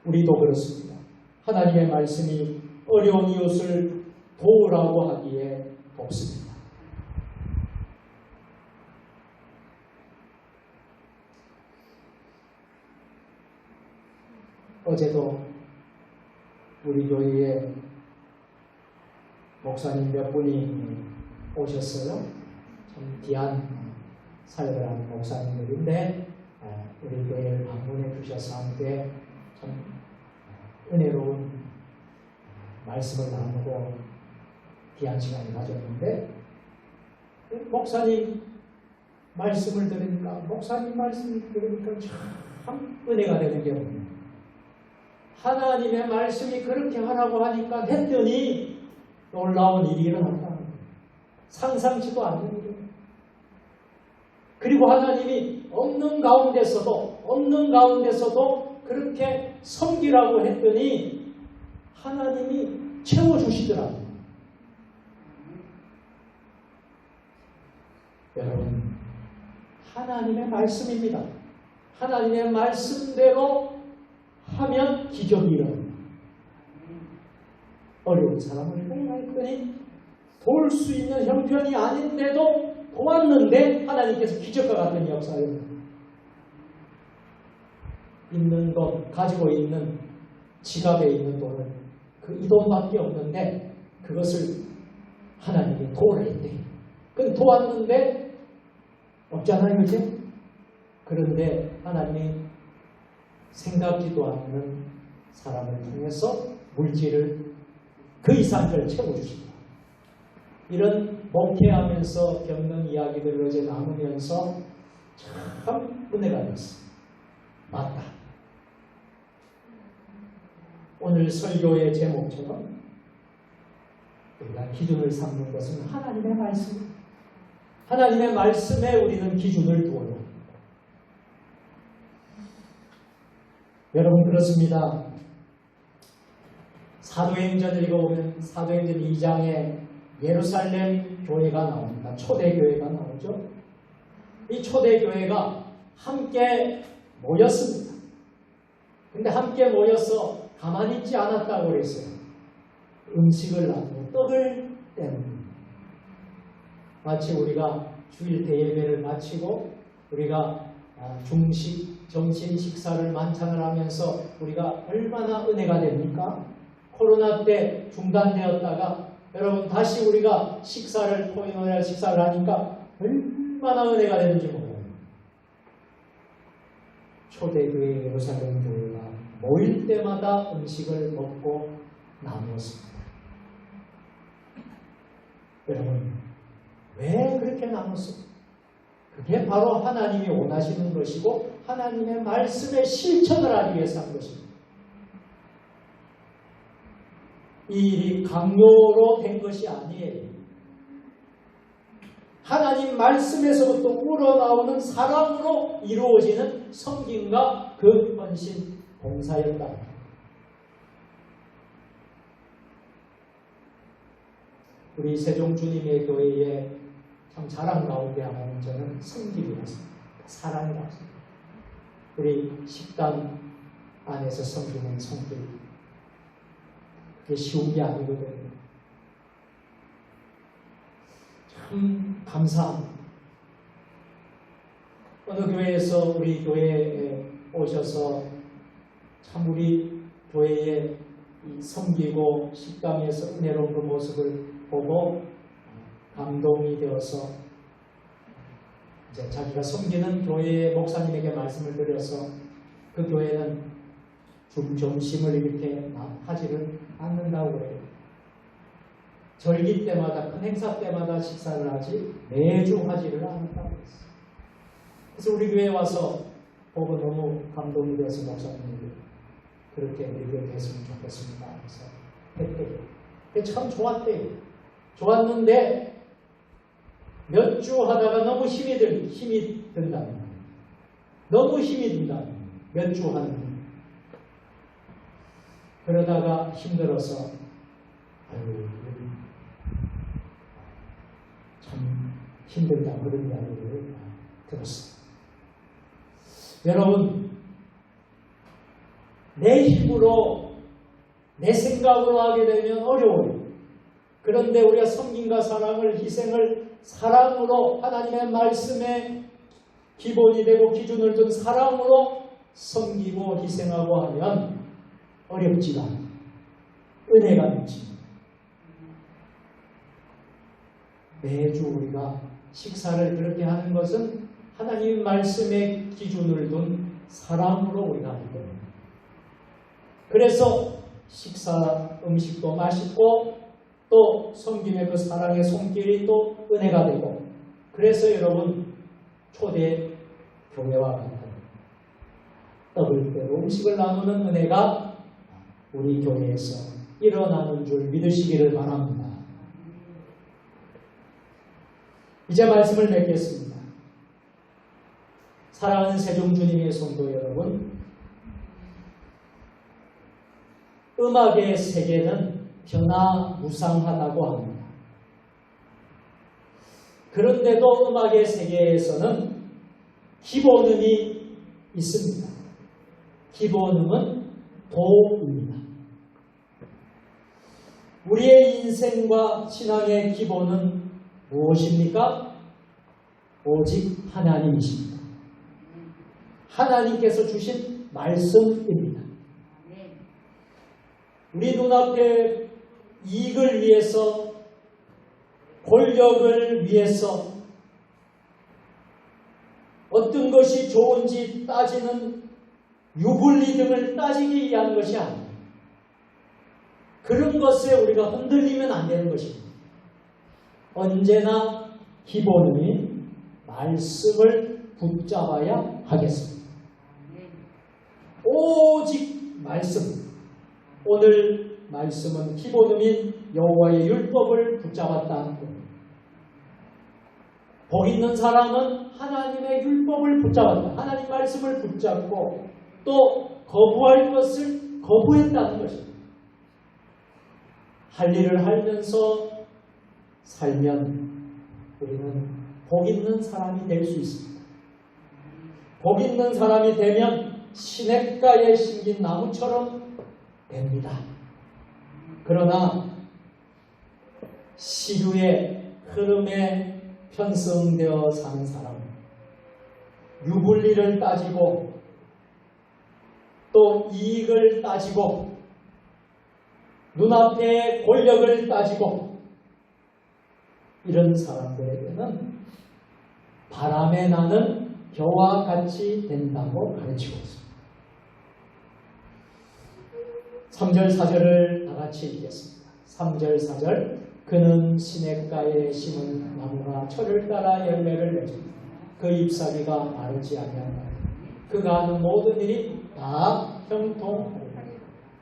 우리도 그렇습니다. 하나님의 말씀이 어려운 이웃을 도우라고 하기에 돕습니다. 어제도 우리 교회에 목사님 몇 분이 오셨어요. 참 귀한 사역을 하는 목사님들인데 우리 교회를 방문해 주셔서 함께 참 은혜로운 말씀을 나누고 귀한 시간을 가졌는데 목사님 말씀을 들으니까 참 은혜가 되는 게 없네요. 하나님의 말씀이 그렇게 하라고 하니까 했더니 놀라운 일이 일어났다. 상상치도 않는 일이에요. 그리고 하나님이 없는 가운데서도 그렇게 섬기라고 했더니 하나님이 채워주시더라고요. 여러분, 하나님의 말씀입니다. 하나님의 말씀대로 하면 기적이 일어납니다. 어려운 사람을 도와했더니 도울 수 있는 형편이 아닌데도 도왔는데 하나님께서 기적과 같은 역사를 있는 것, 가지고 있는 지갑에 있는 돈은 이 돈밖에 없는데 그것을 하나님이 도를 했대. 그건 도왔는데 없잖아요, 이제? 그런데 하나님이 생각지도 않는 사람을 통해서 물질을 그 이상을 채워주십니다. 이런 목회하면서 겪는 이야기들을 어제 나누면서 참 은혜가 됐습니다. 맞다. 오늘 설교의 제목처럼 우리가 기준을 삼는 것은 하나님의 말씀. 하나님의 말씀에 우리는 기준을 두어야 합니다. 여러분 그렇습니다. 사도행전을 읽어보면 사도행전 2장에 예루살렘 교회가 나옵니다. 초대교회가 나오죠. 이 초대교회가 함께 모였습니다. 근데 함께 모여서 가만히 있지 않았다고 그랬어요. 음식을 나누고 떡을 떼는. 마치 우리가 주일 대예배를 마치고 우리가 중식, 점심 식사를 만찬을 하면서 우리가 얼마나 은혜가 됩니까? 코로나 때 중단되었다가 여러분 다시 우리가 토요일 식사를 하니까 얼마나 은혜가 되는지 몰라요. 초대교회 예루살렘 교회가 모일 때마다 음식을 먹고 나누었습니다. 여러분 왜 그렇게 나눴습니까? 그게 바로 하나님이 원하시는 것이고 하나님의 말씀의 실천을 하기 위해서 한 것입니다. 이 일이 강요로 된 것이 아니에요. 하나님 말씀에서부터 우러나오는 사랑으로 이루어지는 섬김과 그 헌신 봉사였다. 우리 세종 주님의 교회에 참 자랑 가운데 하나는 저는 섬김이었습니다. 사랑이었습니다. 우리 식당 안에서 섬기는 섬김. 그게 쉬운 게 아니거든요. 참 감사합니다. 어느 교회에서 우리 교회에 오셔서 참 우리 교회에 섬기고 식당에서 은혜로운 그 모습을 보고 감동이 되어서 이제 자기가 섬기는 교회의 목사님에게 말씀을 드려서 그 교회는 점심을 이렇게 하지를 않는다고 그래요. 절기 때마다 큰 행사 때마다 식사를 하지 매주 하지를 않는다고 했어요. 그래서 우리 교회에 와서 보고 너무 감동이 되어서 목사님이 그렇게 우리 교회 됐으면 좋겠습니다. 그래서 했대요. 그게 참 좋았대요. 좋았는데 몇 주 하다가 너무 힘이 든다는 거예요. 너무 힘이 든다는 거예요. 몇 주 하는 거예요. 그러다가 힘들어서 참 힘들다 그런 이야기를 들었어요. 여러분, 내 힘으로 내 생각으로 하게 되면 어려워요. 그런데 우리가 섬김과 사랑을, 희생을 사랑으로 하나님의 말씀에 기본이 되고 기준을 둔 사랑으로 섬기고 희생하고 하면 어렵지가 않아요. 은혜가 넘칩니다. 매주 우리가 식사를 그렇게 하는 것은 하나님 말씀의 기준을 둔 사랑으로 우리가 하기 때문에 그래서 식사 음식도 맛있고 또 섬김의 그 사랑의 손길이 또 은혜가 되고 그래서 여러분 초대 교회와 같은 떡을 떼고 음식을 나누는 은혜가 우리 교회에서 일어나는 줄 믿으시기를 바랍니다. 이제 말씀을 맺겠습니다. 사랑하는 세종주님의 성도 여러분, 음악의 세계는 변화무쌍하다고 합니다. 그런데도 음악의 세계에서는 기본음이 있습니다. 기본음은 도입니다. 우리의 인생과 신앙의 기본은 무엇입니까? 오직 하나님이십니다. 하나님께서 주신 말씀입니다. 우리 눈앞에 이익을 위해서, 권력을 위해서 어떤 것이 좋은지 따지는 유불리 등을 따지기 위한 것이 아닙니다. 그런 것에 우리가 흔들리면 안 되는 것입니다. 언제나 기본인 말씀을 붙잡아야 하겠습니다. 오직 말씀. 오늘 말씀은 기본음인 여호와의 율법을 붙잡았다는 겁니다. 복 있는 사람은 하나님의 율법을 붙잡았다. 하나님 말씀을 붙잡고 또 거부할 것을 거부했다는 것입니다. 할 일을 하면서 살면 우리는 복 있는 사람이 될 수 있습니다. 복 있는 사람이 되면 시냇가에 심긴 나무처럼 됩니다. 그러나 시류의 흐름에 편성되어 사는 사람, 유불리를 따지고 또 이익을 따지고 눈앞의 권력을 따지고 이런 사람들에게는 바람에 나는 겨와 같이 된다고 가르치고 있습니다. 3절 4절을 다 같이 읽겠습니다. 3절 4절 그는 시냇가에 심은 나무가 철을 따라 열매를 맺습니다. 그 잎사귀가 마르지 아니한다. 그가 하는 모든 일이 다 형통하리라.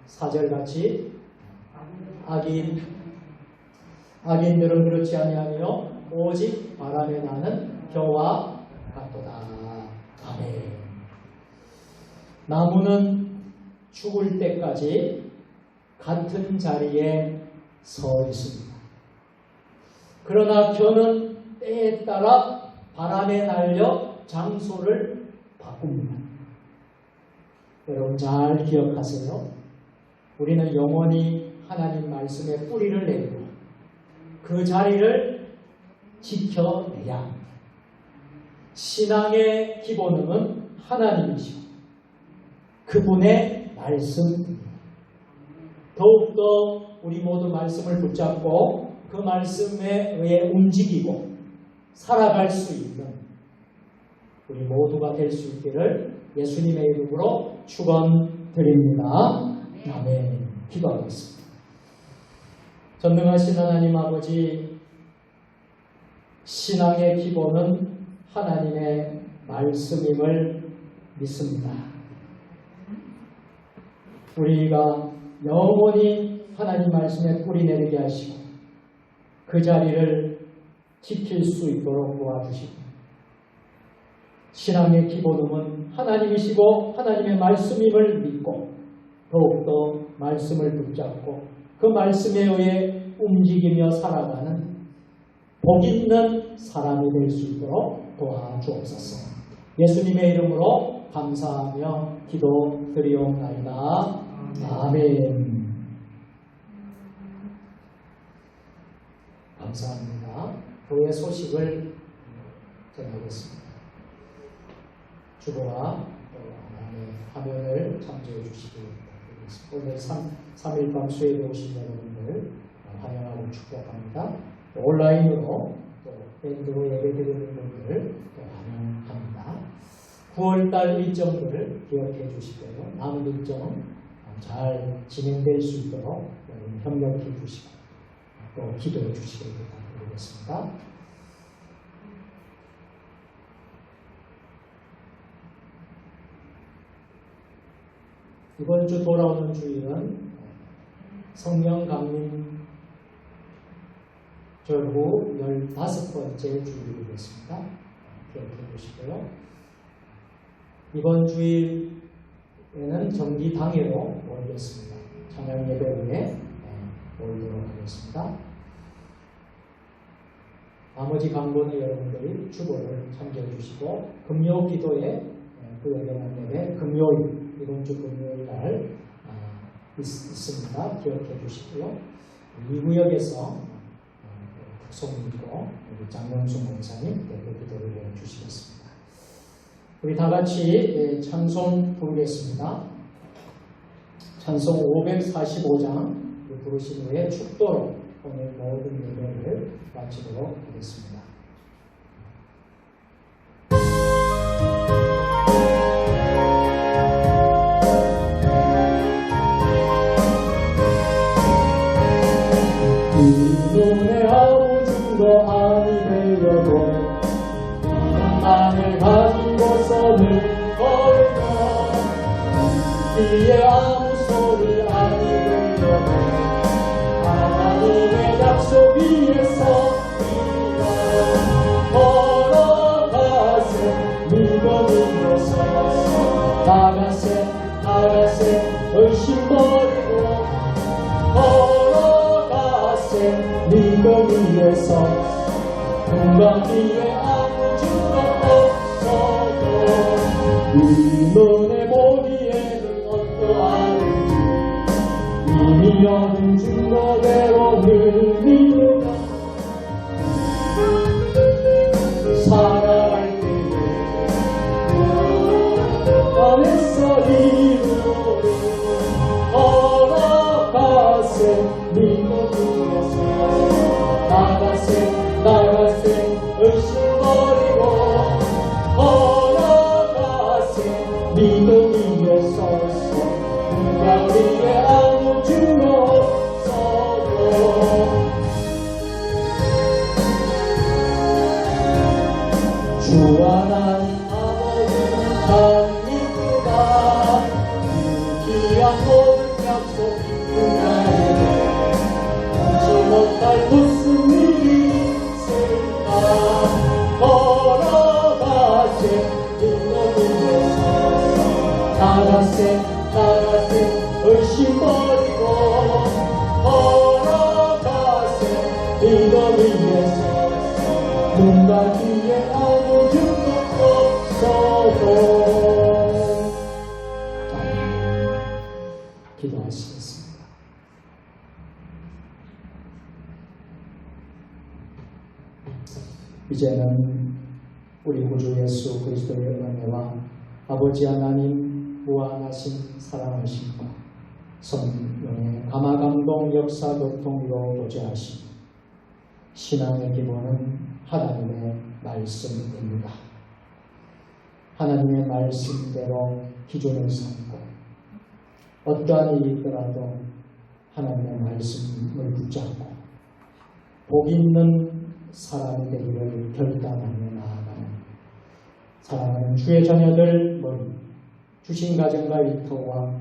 4절 같이 악인들은 그렇지 아니하며 오직 바람에 나는 겨와 같도다. 아멘. 나무는 죽을 때까지 같은 자리에 서 있습니다. 그러나 겨는 때에 따라 바람에 날려 장소를 바꿉니다. 여러분 잘 기억하세요. 우리는 영원히 하나님 말씀에 뿌리를 내고 그 자리를 지켜내야 합니다. 신앙의 기본은 하나님이시고 그분의 말씀입니다. 더욱더 우리 모두 말씀을 붙잡고 그 말씀에 의해 움직이고 살아갈 수 있는 우리 모두가 될 수 있기를 예수님의 이름으로 축원드립니다. 아멘. 기도하겠습니다. 전능하신 하나님 아버지, 신앙의 기본은 하나님의 말씀임을 믿습니다. 우리가 영원히 하나님 말씀에 뿌리 내리게 하시고 그 자리를 지킬 수 있도록 도와주시고, 신앙의 기본은 하나님이시고 하나님의 말씀임을 믿고 더욱더 말씀을 붙잡고 그 말씀에 의해 움직이며 살아가는 복 있는 사람이 될 수 있도록 도와주옵소서. 예수님의 이름으로 감사하며 기도드리옵나이다. 아멘. 감사합니다. 교회 소식을 전하겠습니다. 주보와 화면을 참조해 주시기 바랍니다. 오늘 3일 밤 수요일에 오신 여러분들 환영하고 축복합니다. 온라인으로 또 밴드로 예배드리는 분들 환영합니다. 9월달 일정들을 기억해 주시고요. 남은 일정 잘 진행될 수 있도록 협력해 주시고 또 기도해 주시길 부탁드리겠습니다. 이번 주 돌아오는 주일은 성령 강림 절후 15번째 주일이 됐습니다. 기억해 주시고요. 이번 주일에는 정기 당회로 모이겠습니다. 찬양 예배 후에 모이도록 하겠습니다. 나머지 강론의 여러분들이 주보를 참조해 주시고 금요 기도에 구역연합 예배 금요일 이번 주 금요일 날 있습니다. 기억해 주시고요. 이 구역에서 특송 있고 우리 장명수 목사님 대표 기도를 해 주시겠습니다. 우리 다 같이 찬송 부르겠습니다. 찬송 545장 부르신 후에 축도로 오늘 모든 예배를 마치도록 하겠습니다. 이놈의 아무 증거 아니 되려도 희망을 가지고서는 걸으며 귀에 아무 소리 아니 되려도 하나님의 약속 위에서 걸어가세 믿음으로 서서 나가세 의심 버리고 믿음 위에서 금방 위에 아무 증거 없어도 이놈의 보기에는 어떠하든지 이미 얻은 증거대로 늘 믿으며 살아갈 때에 안에서 이루리 걸어가세 믿음 나가세 의심 버리고 걸어가세 믿음 위에 서서 누가 우리의 아무 증거 없어도 주 하나님 아버지는 참 믿구나 이 귀한 모든 약속 있구나 이제는 우리 구주 예수 그리스도의 은혜와 아버지 하나님 무한하신 사랑하심과 성령의 감화감동 역사 교통으로 교제하심 신앙의 기본은 하나님의 말씀입니다. 하나님의 말씀대로 기준을 삼고 어떠한 일이 있더라도 하나님의 말씀을 붙잡고 복 있는 사람이 되기를 결단하며 나아가는 사랑하는 주의 자녀들 머리 주신 가정과 일터와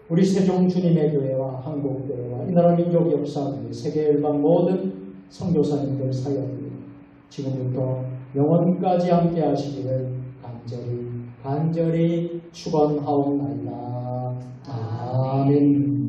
우리 세종 주님의 교회와 한국교회와 이 나라 민족 역사교회 세계 열방 모든 선교사님들 사역을 지금부터 영원까지 함께 하시기를 간절히 축원하옵나이다. 아멘.